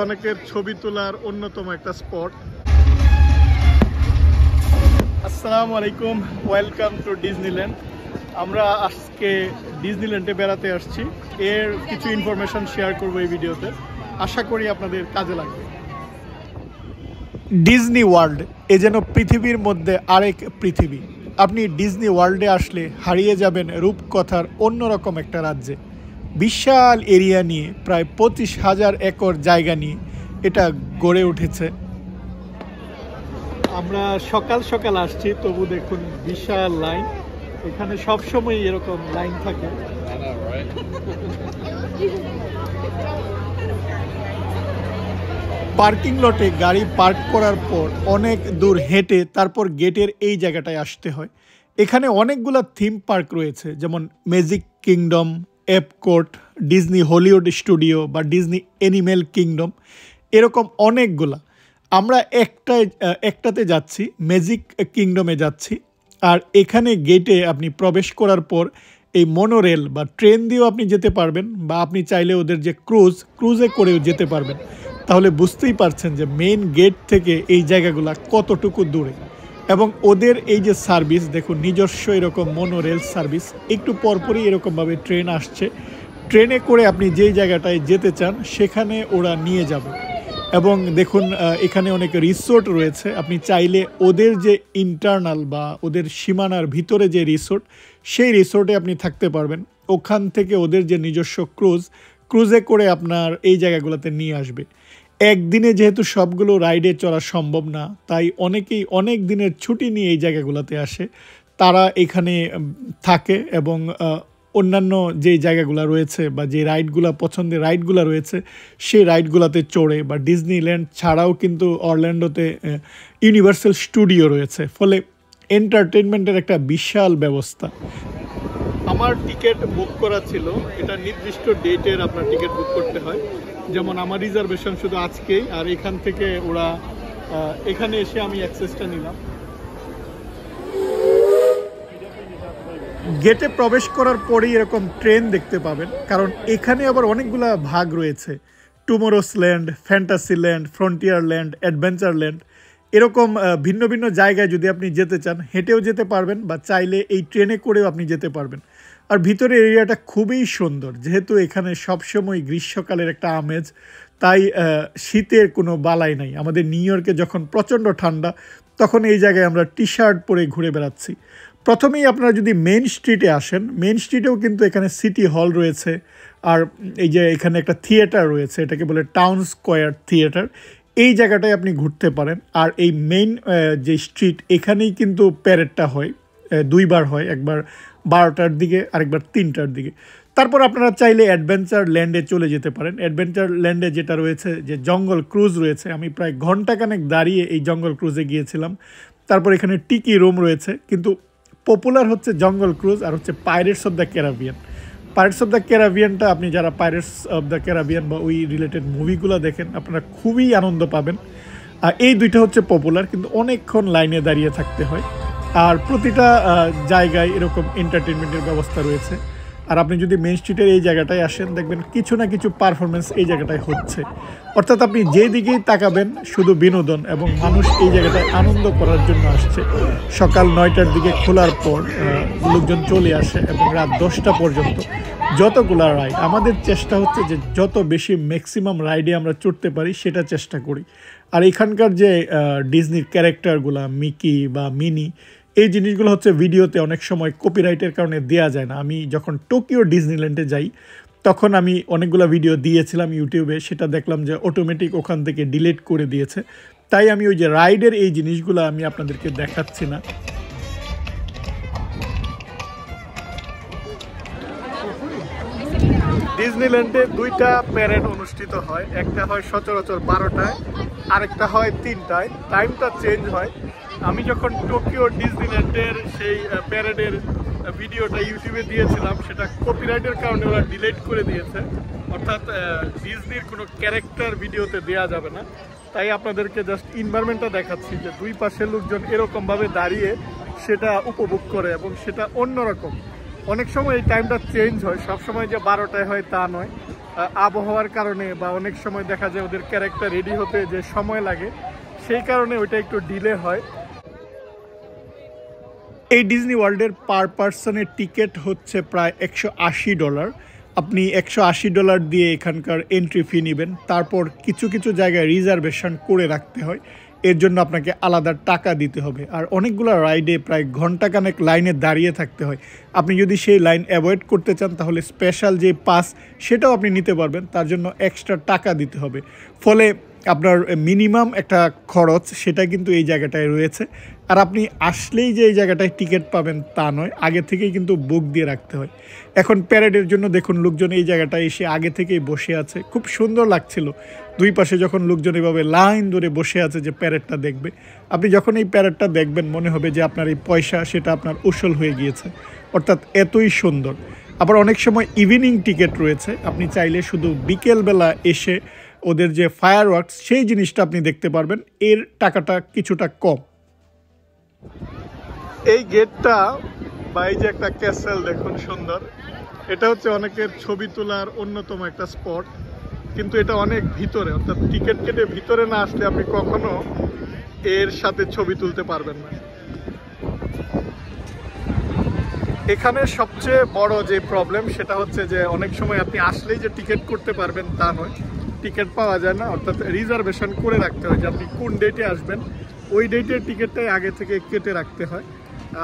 অনেকের ছবি তোলার অন্যতম একটা স্পট। আসসালামু আলাইকুম, ওয়েলকাম টু ডিজনিল্যান্ড। আমরা আজকে ডিজনিল্যান্ডে বেড়াতে আসছি। এর কিছু ইনফরমেশন শেয়ার করবো এই ভিডিওতে, আশা করি আপনাদের কাজে লাগবে। ডিজনি ওয়ার্ল্ড এ যেন পৃথিবীর মধ্যে আরেক পৃথিবী। আপনি ডিজনি ওয়ার্ল্ডে আসলে হারিয়ে যাবেন রূপকথার অন্যরকম একটা রাজ্যে। বিশাল এরিয়া নিয়ে, প্রায় 25,000 একর জায়গা নিয়ে এটা গড়ে উঠেছে। আমরা সকাল সকাল আসছি, তবু দেখুন বিশাল লাইন। এখানে সবসময় এরকম লাইন থাকে। পার্কিং লটে গাড়ি পার্ক করার পর অনেক দূর হেঁটে তারপর গেটের এই জায়গাটায় আসতে হয়। এখানে অনেকগুলো থিম পার্ক রয়েছে, যেমন Magic Kingdom, Epcot, Disney Hollywood Studio বা ডিজনি অ্যানিমেল কিংডম, এরকম অনেকগুলা। আমরা একটাতে যাচ্ছি, ম্যাজিক কিংডমে যাচ্ছি। আর এখানে গেটে আপনি প্রবেশ করার পর এই মনোরেল বা ট্রেন দিয়েও আপনি যেতে পারবেন, বা আপনি চাইলে ওদের যে ক্রুজে করেও যেতে পারবেন। তাহলে বুঝতেই পারছেন যে মেইন গেট থেকে এই জায়গাগুলো কতটুকু দূরে। এবং ওদের এই যে সার্ভিস দেখুন, নিজস্ব এরকম মনোরেল সার্ভিস, একটু পরপরই এরকমভাবে ট্রেন আসছে। ট্রেনে করে আপনি যেই জায়গাটায় যেতে চান সেখানে ওরা নিয়ে যাবে। এবং দেখুন এখানে অনেক রিসোর্ট রয়েছে। আপনি চাইলে ওদের যে ইন্টারনাল বা ওদের সীমানার ভিতরে যে রিসোর্ট, সেই রিসোর্টে আপনি থাকতে পারবেন। ওখান থেকে ওদের যে নিজস্ব ক্রুজে করে আপনার এই জায়গাগুলোতে নিয়ে আসবে। একদিনে যেহেতু সবগুলো রাইডে চড়া সম্ভব না, তাই অনেকেই অনেক দিনের ছুটি নিয়ে এই জায়গাগুলোতে আসে। তারা এখানে থাকে এবং অন্যান্য যে জায়গাগুলো রয়েছে বা যে রাইডগুলো পছন্দের রাইডগুলো রয়েছে সেই রাইডগুলোতে চড়ে। বা ডিজনিল্যান্ড ছাড়াও কিন্তু অরল্যান্ডোতে ইউনিভার্সাল স্টুডিও রয়েছে, ফলে এন্টারটেনমেন্টের একটা বিশাল ব্যবস্থা। আমার টিকিট বুক করা ছিল, এটা নির্দিষ্ট ডেটের আপনার টিকিট বুক করতে হয়। যেমন আমার রিজার্ভেশন শুধু আজকেই, আর এখান থেকে ওরা এখানে এসে আমি অ্যাক্সেসটা নিলাম। গেটে প্রবেশ করার পরেই এরকম ট্রেন দেখতে পাবেন, কারণ এখানে আবার অনেকগুলো ভাগ রয়েছে। Tomorrow's land, fantasy land, frontier land, adventure land, এরকম ভিন্ন ভিন্ন জায়গায় যদি আপনি যেতে চান হেঁটেও যেতে পারবেন, বা চাইলে এই ট্রেনে করেও আপনি যেতে পারবেন। আর ভিতরের এরিয়াটা খুবই সুন্দর, যেহেতু এখানে সবসময় গ্রীষ্মকালের একটা আমেজ, তাই শীতের কোনো বালাই নাই। আমাদের নিউ ইয়র্কে যখন প্রচণ্ড ঠান্ডা, তখন এই জায়গায় আমরা টি শার্ট পরে ঘুরে বেড়াচ্ছি। প্রথমেই আপনারা যদি মেইন স্ট্রিটে আসেন, মেইন স্ট্রিটেও কিন্তু এখানে সিটি হল রয়েছে। আর এই যে এখানে একটা থিয়েটার রয়েছে, এটাকে বলে টাউন স্কোয়ার থিয়েটার। এই জায়গাটায় আপনি ঘুরতে পারেন। আর এই মেইন যে স্ট্রিট, এখানেই কিন্তু প্যারেডটা হয়, দুইবার হয়, একবার 12টার দিকে আরেকবার 3টার দিকে। তারপর আপনারা চাইলে অ্যাডভেঞ্চার ল্যান্ডে চলে যেতে পারেন। অ্যাডভেঞ্চার ল্যান্ডে যেটা রয়েছে, যে জঙ্গল ক্রুজ রয়েছে, আমি প্রায় ঘন্টাখানেক দাঁড়িয়ে এই জঙ্গল ক্রুজে গিয়েছিলাম। তারপর এখানে টিকি রুম রয়েছে, কিন্তু পপুলার হচ্ছে জঙ্গল ক্রুজ আর হচ্ছে Pirates of the Caribbean. Pirates of the ক্যারিবিয়ানটা আপনি যারা পাইরেটস অফ দ্য ক্যারিবিয়ান বা ওই রিলেটেড মুভিগুলো দেখেন, আপনারা খুবই আনন্দ পাবেন। আর এই দুইটা হচ্ছে পপুলার, কিন্তু অনেকক্ষণ লাইনে দাঁড়িয়ে থাকতে হয়। আর প্রতিটা জায়গায় এরকম এন্টারটেনমেন্টের ব্যবস্থা রয়েছে। আর আপনি যদি মেইন স্ট্রিটের এই জায়গাটায় আসেন, দেখবেন কিছু না কিছু পারফরমেন্স এই জায়গাটায় হচ্ছে। অর্থাৎ আপনি যেদিকেই তাকাবেন শুধু বিনোদন, এবং মানুষ এই জায়গাটায় আনন্দ করার জন্য আসছে। সকাল 9টার দিকে খোলার পর লোকজন চলে আসে এবং রাত 10টা পর্যন্ত যতগুলো রাইড। আমাদের চেষ্টা হচ্ছে যে যত বেশি ম্যাক্সিমাম রাইডে আমরা চড়তে পারি সেটা চেষ্টা করি। আর এখানকার যে ডিজনির ক্যারেক্টারগুলো, মিকি বা মিনি, এই জিনিসগুলো হচ্ছে ভিডিওতে অনেক সময় কপিরাইটের কারণে দেওয়া যায় না। আমি যখন টোকিও ডিজনিল্যান্ডে যাই, তখন আমি অনেকগুলো ভিডিও দিয়েছিলাম ইউটিউবে, সেটা দেখলাম যে অটোমেটিক ওখান থেকে ডিলিট করে দিয়েছে। তাই আমি ওই যে রাইডের এই জিনিসগুলো আমি আপনাদেরকে দেখাচ্ছি না। ডিজনিল্যান্ডে দুইটা প্যারেড অনুষ্ঠিত হয়, একটা হয় সচরাচর 12টায়, আরেকটা হয় 3টায়। টাইমটা চেঞ্জ হয়। আমি যখন টোকিও ডিজনিল্যান্ডের সেই প্যারেডের ভিডিওটা ইউটিউবে দিয়েছিলাম, সেটা কপিরাইটের কারণে ওরা ডিলিট করে দিয়েছে। অর্থাৎ ডিজনির কোনো ক্যারেক্টার ভিডিওতে দেওয়া যাবে না। তাই আপনাদেরকে জাস্ট এনভায়রনমেন্টটা দেখাচ্ছি, যে দুই পাশের লোকজন এরকমভাবে দাঁড়িয়ে সেটা উপভোগ করে, এবং সেটা অন্যরকম। অনেক সময় এই টাইমটা চেঞ্জ হয়, সবসময় যে 12টায় হয় তা নয়। আবহাওয়ার কারণে বা অনেক সময় দেখা যায় ওদের ক্যারেক্টার রেডি হতে যে সময় লাগে, সেই কারণে ওইটা একটু ডিলে হয়। এই ডিজনি ওয়ার্ল্ডের পার পার্সনের টিকিট হচ্ছে প্রায় $180। আপনি $180 দিয়ে এখানকার এন্ট্রি ফি নেবেন। তারপর কিছু কিছু জায়গায় রিজার্ভেশন করে রাখতে হয়, এর জন্য আপনাকে আলাদা টাকা দিতে হবে। আর অনেকগুলো রাইডে প্রায় ঘন্টাখানেক লাইনে দাঁড়িয়ে থাকতে হয়। আপনি যদি সেই লাইন অ্যাভয়েড করতে চান তাহলে স্পেশাল যে পাস সেটাও আপনি নিতে পারবেন, তার জন্য এক্সট্রা টাকা দিতে হবে। ফলে আপনার মিনিমাম একটা খরচ সেটা কিন্তু এই জায়গাটায় রয়েছে। আর আপনি আসলেই যে এই জায়গাটায় টিকিট পাবেন তা নয়, আগে থেকেই কিন্তু বুক দিয়ে রাখতে হয়। এখন প্যারেডের জন্য দেখুন লোকজন এই জায়গাটায় এসে আগে থেকেই বসে আছে, খুব সুন্দর লাগছিল। দুই পাশে যখন লোকজন এভাবে লাইন ধরে বসে আছে যে প্যারেডটা দেখবে, আপনি যখন এই প্যারেডটা দেখবেন মনে হবে যে আপনার এই পয়সা সেটা আপনার উসুল হয়ে গিয়েছে, অর্থাৎ এতই সুন্দর। আবার অনেক সময় ইভিনিং টিকিট রয়েছে, আপনি চাইলে শুধু বিকেলবেলা এসে ওদের যে ফায়ার ওয়ার্কস সেই জিনিসটা আপনি দেখতে পারবেন, এর টাকাটা কিছুটা কম। এই গেটটা বা এই যে একটা ক্যাসেল দেখুন সুন্দর, এটা হচ্ছে অনেকের ছবি তোলার অন্যতম একটা স্পট, কিন্তু এটা অনেক ভিতরে, অর্থাৎ টিকিট কেটে ভিতরে না আসলে আপনি কখনো এর সাথে ছবি তুলতে পারবেন না। এখানে সবচেয়ে বড় যে প্রবলেম সেটা হচ্ছে যে অনেক সময় আপনি আসলেই যে টিকিট করতে পারবেন তা নয়, টিকিট পাওয়া যায় না, অর্থাৎ রিজার্ভেশন করে রাখতে হয় যে আপনি কোন ডেটে আসবেন, ওই ডেটের টিকিটটাই আগে থেকে কেটে রাখতে হয়।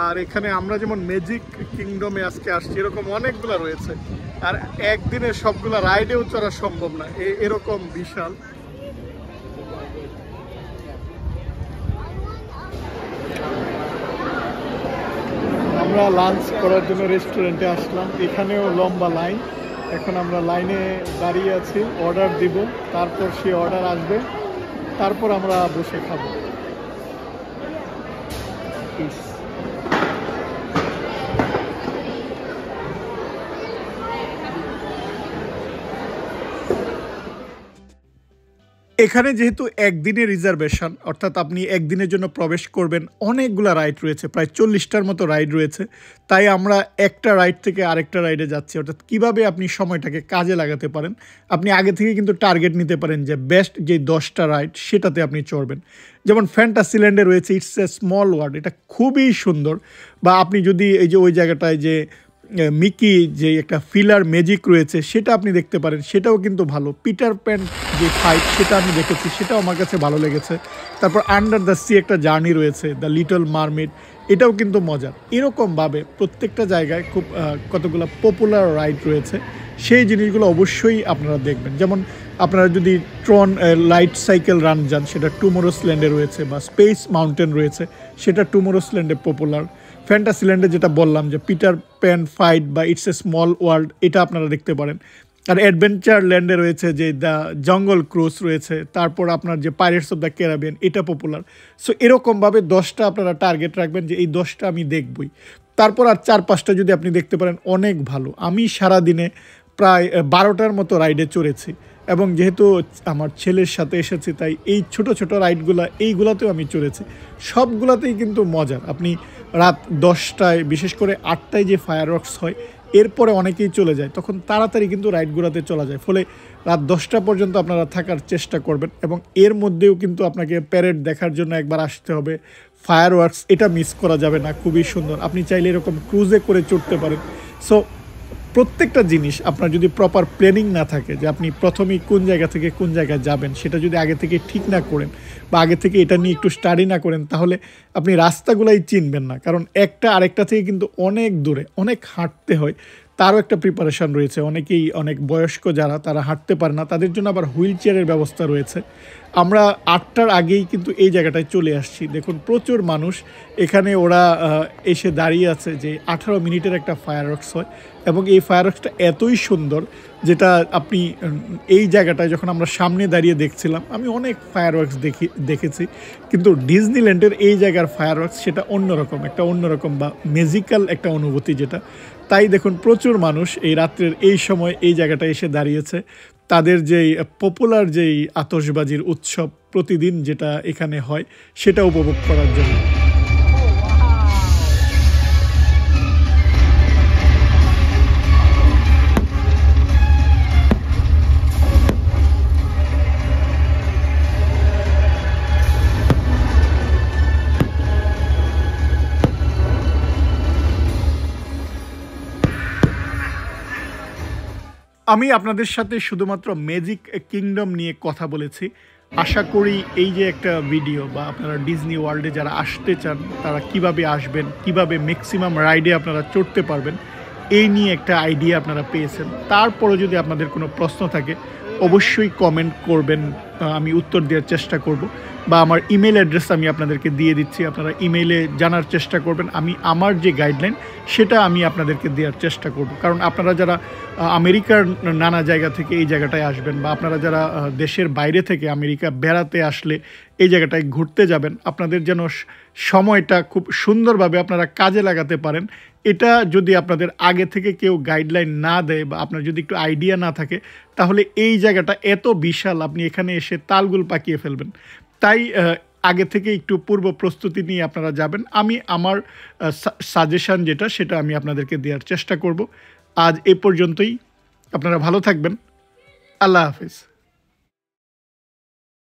আর এখানে আমরা যেমন ম্যাজিক কিংডমে আজকে আসছি, এরকম অনেকগুলো রয়েছে, আর একদিনে সবগুলো রাইডেও চড়া সম্ভব না, এরকম বিশাল। আমরা লাঞ্চ করার জন্য রেস্টুরেন্টে আসলাম, এখানেও লম্বা লাইন। এখন আমরা লাইনে দাঁড়িয়ে আছি, অর্ডার দিব, তারপর সে অর্ডার আসবে, তারপর আমরা বসে খাবো। এখানে যেহেতু একদিনের রিজার্ভেশন, অর্থাৎ আপনি একদিনের জন্য প্রবেশ করবেন, অনেকগুলো রাইড রয়েছে, প্রায় 40টার মতো রাইড রয়েছে, তাই আমরা একটা রাইড থেকে আরেকটা রাইডে যাচ্ছি। অর্থাৎ কিভাবে আপনি সময়টাকে কাজে লাগাতে পারেন, আপনি আগে থেকে কিন্তু টার্গেট নিতে পারেন যে বেস্ট যে 10টা রাইড সেটাতে আপনি চড়বেন। যেমন ফ্যান্টাসিল্যান্ডে রয়েছে ইটস এ স্মল ওয়ার্ল্ড, এটা খুবই সুন্দর। বা আপনি যদি এই যে ওই জায়গাটায় যে মিকি যে একটা ফিলার ম্যাজিক রয়েছে সেটা আপনি দেখতে পারেন, সেটাও কিন্তু ভালো। পিটার প্যান যে ফাইট সেটা আমি দেখেছি, সেটাও আমার কাছে ভালো লেগেছে। তারপর আন্ডার দ্য সি একটা জার্নি রয়েছে, দ্য লিটল মারমেড, এটাও কিন্তু মজার। এরকমভাবে প্রত্যেকটা জায়গায় খুব কতগুলো পপুলার রাইড রয়েছে, সেই জিনিসগুলো অবশ্যই আপনারা দেখবেন। যেমন আপনারা যদি ট্রন লাইট সাইকেল রান যান, সেটা টুমোরোস ল্যান্ডে রয়েছে, বা স্পেস মাউন্টেন রয়েছে, সেটা টুমোরোস ল্যান্ডে পপুলার। ফ্যান্টাসিল্যান্ডে যেটা বললাম যে পিটার প্যান ফাইট বা ইটস এ স্মল ওয়ার্ল্ড, এটা আপনারা দেখতে পারেন। আর অ্যাডভেঞ্চার ল্যান্ডে রয়েছে যে দ্য জঙ্গল ক্রুজ রয়েছে, তারপর আপনার যে পাইরেটস অফ দ্য ক্যারিবিয়ান, এটা পপুলার। সো এরকমভাবে 10টা আপনারা টার্গেট রাখবেন যে এই 10টা আমি দেখবই। তারপর আর 4-5টা যদি আপনি দেখতে পারেন অনেক ভালো। আমি সারাদিনে প্রায় 12টার মতো রাইডে চড়েছি, এবং যেহেতু আমার ছেলের সাথে এসেছি তাই এই ছোট ছোট রাইডগুলো এইগুলাতেও আমি চড়েছি, সবগুলাতেই কিন্তু মজার। আপনি রাত 10টায়, বিশেষ করে 8টায় যে ফায়ার ওয়ার্কস হয়, এরপরে অনেকেই চলে যায়, তখন তাড়াতাড়ি কিন্তু রাইডগুলোতে চলা যায়। ফলে রাত 10টা পর্যন্ত আপনারা থাকার চেষ্টা করবেন, এবং এর মধ্যেও কিন্তু আপনাকে প্যারেড দেখার জন্য একবার আসতে হবে। ফায়ার ওয়ার্কস এটা মিস করা যাবে না, খুবই সুন্দর। আপনি চাইলে এরকম ক্রুজে করে চড়তে পারেন। সো প্রত্যেকটা জিনিস আপনার যদি প্রপার প্ল্যানিং না থাকে, যে আপনি প্রথমেই কোন জায়গা থেকে কোন জায়গায় যাবেন সেটা যদি আগে থেকে ঠিক না করেন, বা আগে থেকে এটা নিয়ে একটু স্টাডি না করেন, তাহলে আপনি রাস্তাগুলাই চিনবেন না। কারণ একটা আরেকটা থেকে কিন্তু অনেক দূরে, অনেক হাঁটতে হয়, তারও একটা প্রিপারেশান রয়েছে। অনেকেই, অনেক বয়স্ক যারা, তারা হাঁটতে পারে না, তাদের জন্য আবার হুইল চেয়ারের ব্যবস্থা রয়েছে। আমরা 8টার আগেই কিন্তু এই জায়গাটায় চলে আসছি। দেখুন প্রচুর মানুষ এখানে, ওরা এসে দাঁড়িয়ে আছে যে 18 মিনিটের একটা ফায়ার ওয়ার্কস হয়, এবং এই ফায়ার ওয়ার্কসটা এতই সুন্দর যেটা আপনি এই জায়গাটায় যখন আমরা সামনে দাঁড়িয়ে দেখছিলাম, আমি অনেক ফায়ার ওয়ার্কস দেখেছি, কিন্তু ডিজনিল্যান্ডের এই জায়গার ফায়ার ওয়ার্কস সেটা অন্যরকম, একটা অন্যরকম বা ম্যাজিক্যাল একটা অনুভূতি যেটা। তাই দেখুন প্রচুর মানুষ এই রাত্রের এই সময় এই জায়গাটায় এসে দাঁড়িয়েছে, তাদের যেই পপুলার যেই আতশবাজির উৎসব প্রতিদিন যেটা এখানে হয় সেটা উপভোগ করার জন্য। আমি আপনাদের সাথে শুধুমাত্র ম্যাজিক কিংডম নিয়ে কথা বলেছি। আশা করি এই যে একটা ভিডিও বা আপনারা ডিজনি ওয়ার্ল্ডে যারা আসতে চান তারা কিভাবে আসবেন, কিভাবে ম্যাক্সিমাম রাইডে আপনারা চড়তে পারবেন, এই নিয়ে একটা আইডিয়া আপনারা পেয়েছেন। তারপরে যদি আপনাদের কোনো প্রশ্ন থাকে অবশ্যই কমেন্ট করবেন, আমি উত্তর দেওয়ার চেষ্টা করব, বা আমার ইমেল অ্যাড্রেস আমি আপনাদেরকে দিয়ে দিচ্ছি, আপনারা ইমেইলে জানার চেষ্টা করবেন। আমি আমার যে গাইডলাইন সেটা আমি আপনাদেরকে দেওয়ার চেষ্টা করব। কারণ আপনারা যারা আমেরিকার নানা জায়গা থেকে এই জায়গাটায় আসবেন, বা আপনারা যারা দেশের বাইরে থেকে আমেরিকা বেড়াতে আসলে এই জায়গাটায় ঘুরতে যাবেন, আপনাদের যেন সময়টা খুব সুন্দরভাবে আপনারা কাজে লাগাতে পারেন, এটা যদি আপনাদের আগে থেকে কেউ গাইডলাইন না দেয় বা আপনার যদি একটু আইডিয়া না থাকে, তাহলে এই জায়গাটা এত বিশাল, আপনি এখানে এসে তালগুল পাকিয়ে ফেলবেন। তাই আগে থেকে একটু পূর্ব প্রস্তুতি নিয়ে আপনারা যাবেন। আমি আমার সাজেশান যেটা সেটা আমি আপনাদেরকে দেওয়ার চেষ্টা করব। আজ এ পর্যন্তই। আপনারা ভালো থাকবেন। আল্লাহ হাফিজ।